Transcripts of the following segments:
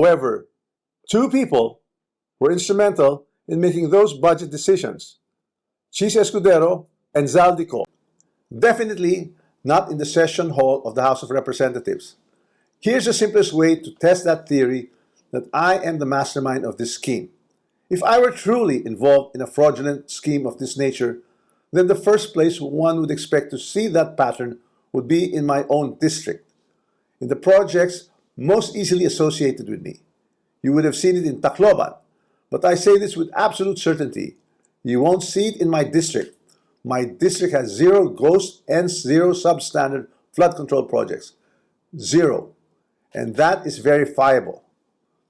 However, two people were instrumental in making those budget decisions: Chis Escudero and Zaldico. Definitely not in the session hall of the House of Representatives. Here's the simplest way to test that theory that I am the mastermind of this scheme. If I were truly involved in a fraudulent scheme of this nature, then the first place one would expect to see that pattern would be in my own district, in the projects most easily associated with me. You would have seen it in Tacloban, but I say this with absolute certainty. You won't see it in my district. My district has 0 ghost and 0 substandard flood control projects. 0. And that is verifiable.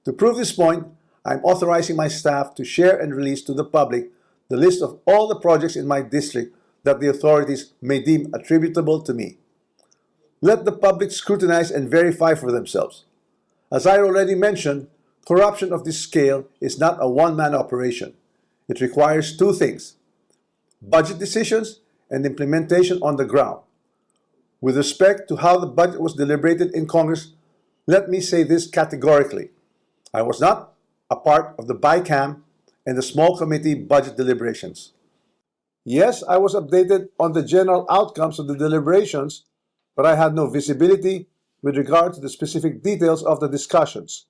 To prove this point, I'm authorizing my staff to share and release to the public the list of all the projects in my district that the authorities may deem attributable to me. Let the public scrutinize and verify for themselves. As I already mentioned, corruption of this scale is not a one-man operation. It requires two things: budget decisions and implementation on the ground. With respect to how the budget was deliberated in Congress, let me say this categorically. I was not a part of the BICAM and the small committee budget deliberations. Yes, I was updated on the general outcomes of the deliberations, but I had no visibility with regard to the specific details of the discussions,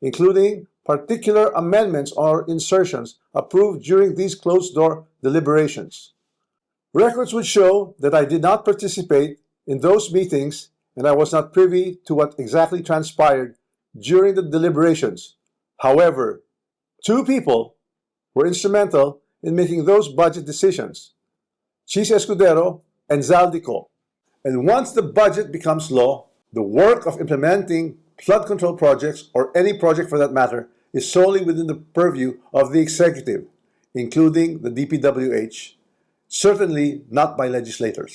including particular amendments or insertions approved during these closed-door deliberations. Records would show that I did not participate in those meetings and I was not privy to what exactly transpired during the deliberations. However, two people were instrumental in making those budget decisions: Chis Escudero and Zaldico. And once the budget becomes law, the work of implementing flood control projects, or any project for that matter, is solely within the purview of the executive, including the DPWH, certainly not by legislators.